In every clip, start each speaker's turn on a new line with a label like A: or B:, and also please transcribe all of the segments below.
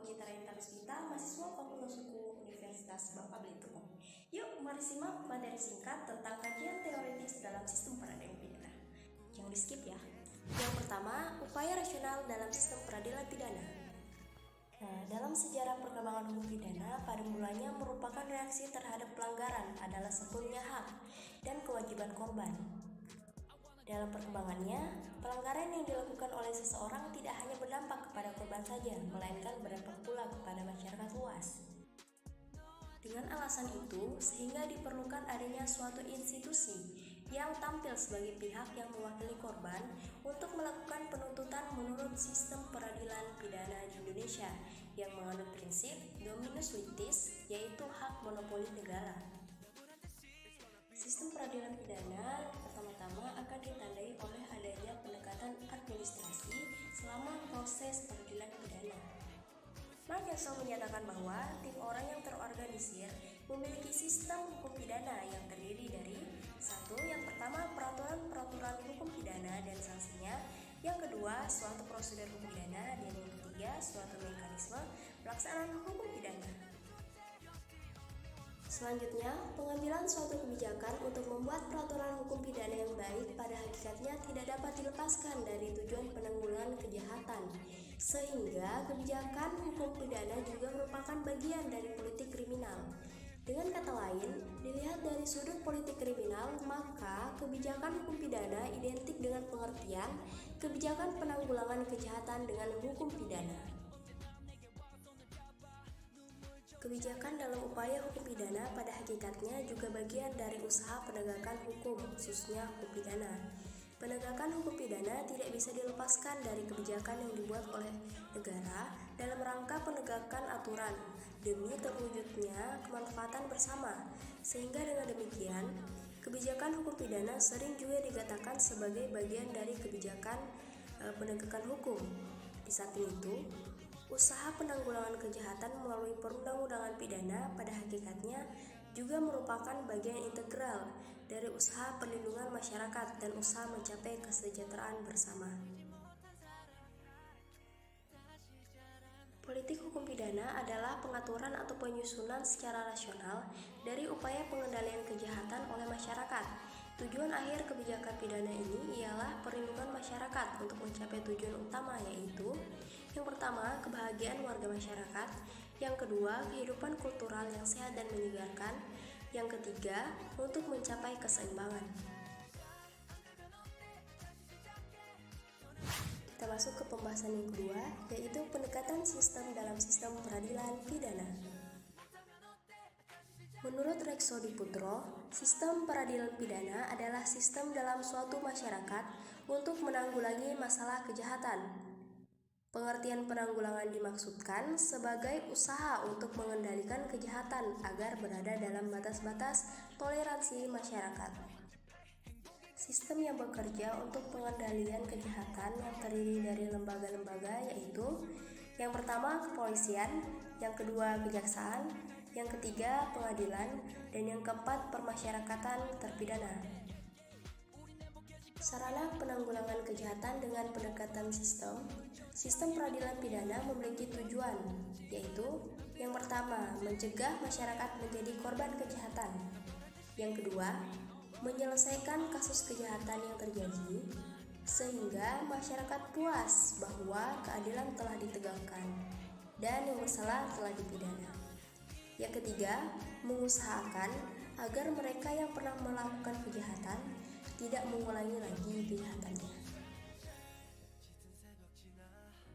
A: Aku Citra Intan, mahasiswa Fakultas Hukum Universitas Bangka Belitung. Yuk, mari simak materi singkat tentang kajian teoritis dalam sistem peradilan pidana. Jangan di skip ya. Yang pertama, upaya rasional dalam sistem peradilan pidana. Dalam sejarah perkembangan hukum pidana, pada mulanya merupakan reaksi terhadap pelanggaran adalah sebelumnya hak dan kewajiban korban. Dalam perkembangannya, pelanggaran yang dilakukan oleh seseorang tidak hanya berdampak kepada korban saja, melainkan berdampak pula kepada masyarakat luas. Dengan alasan itu, sehingga diperlukan adanya suatu institusi yang tampil sebagai pihak yang mewakili korban untuk melakukan penuntutan menurut sistem peradilan pidana di Indonesia yang menganut prinsip dominus litis, yaitu hak monopoli negara. Sistem peradilan pidana pertama-tama akan ditandai oleh adanya pendekatan administrasi selama proses peradilan pidana. Mark Yasso menyatakan bahwa tim orang yang terorganisir memiliki sistem hukum pidana yang terdiri dari yang pertama, peraturan hukum pidana dan sanksinya, yang kedua, suatu prosedur hukum pidana, dan yang ketiga, suatu mekanisme pelaksanaan hukum pidana. Selanjutnya, pengambilan suatu kebijakan untuk membuat peraturan hukum pidana yang baik pada hakikatnya tidak dapat dilepaskan dari tujuan penanggulangan kejahatan, sehingga kebijakan hukum pidana juga merupakan bagian dari politik kriminal. Dengan kata lain, dilihat dari sudut politik kriminal, maka kebijakan hukum pidana identik dengan pengertian kebijakan penanggulangan kejahatan dengan hukum pidana. Kebijakan dalam upaya hukum pidana pada hakikatnya juga bagian dari usaha penegakan hukum, khususnya hukum pidana. Penegakan hukum pidana tidak bisa dilepaskan dari kebijakan yang dibuat oleh negara dalam rangka penegakan aturan demi terwujudnya kemanfaatan bersama. Sehingga dengan demikian, kebijakan hukum pidana sering juga dikatakan sebagai bagian dari kebijakan penegakan hukum. Di samping itu, usaha penanggulangan kejahatan melalui perundang-undangan pidana pada hakikatnya juga merupakan bagian integral dari usaha perlindungan masyarakat dan usaha mencapai kesejahteraan bersama. Politik hukum pidana adalah pengaturan atau penyusunan secara rasional dari upaya pengendalian kejahatan oleh masyarakat. Tujuan akhir kebijakan pidana ini ialah perlindungan masyarakat untuk mencapai tujuan utama, yaitu yang pertama, kebahagiaan warga masyarakat, yang kedua, kehidupan kultural yang sehat dan menyegarkan, yang ketiga, untuk mencapai keseimbangan. Kita masuk ke pembahasan yang kedua, yaitu pendekatan sistem dalam sistem peradilan pidana. Menurut Rekso Diputro, sistem peradilan pidana adalah sistem dalam suatu masyarakat untuk menanggulangi masalah kejahatan. Pengertian penanggulangan dimaksudkan sebagai usaha untuk mengendalikan kejahatan agar berada dalam batas-batas toleransi masyarakat. Sistem yang bekerja untuk pengendalian kejahatan yang terdiri dari lembaga-lembaga yaitu yang pertama kepolisian, yang kedua kejaksaan, yang ketiga pengadilan, dan yang keempat permasyarakatan terpidana. Sarana penanggulangan kejahatan dengan pendekatan sistem peradilan pidana memiliki tujuan, yaitu yang pertama, mencegah masyarakat menjadi korban kejahatan. Yang kedua, menyelesaikan kasus kejahatan yang terjadi, sehingga masyarakat puas bahwa keadilan telah ditegakkan dan yang bersalah telah dipidana. Yang ketiga, mengusahakan agar mereka yang pernah melakukan kejahatan tidak mengulangi lagi kejahatannya.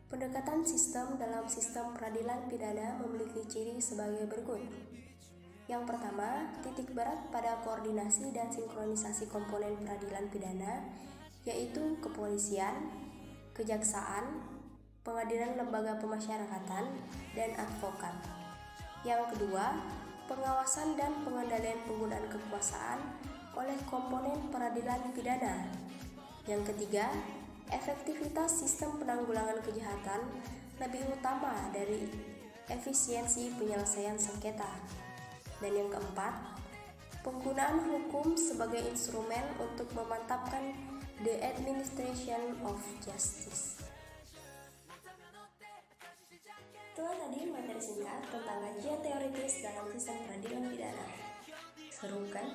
A: Pendekatan sistem dalam sistem peradilan pidana memiliki ciri sebagai berikut. Yang pertama, titik berat pada koordinasi dan sinkronisasi komponen peradilan pidana, yaitu kepolisian, kejaksaan, pengadilan lembaga pemasyarakatan, dan advokat. Yang kedua, pengawasan dan pengendalian penggunaan kekuasaan oleh komponen peradilan pidana. Yang ketiga, efektivitas sistem penanggulangan kejahatan lebih utama dari efisiensi penyelesaian sengketa. Dan yang keempat, penggunaan hukum sebagai instrumen untuk memantapkan the administration of justice. Setelah tadi materi singkat tentang kajian teoritis dalam sistem peradilan pidana. Seru kan?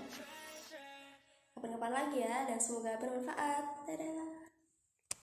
A: Kapan-kapan lagi ya, dan semoga bermanfaat. Dadah!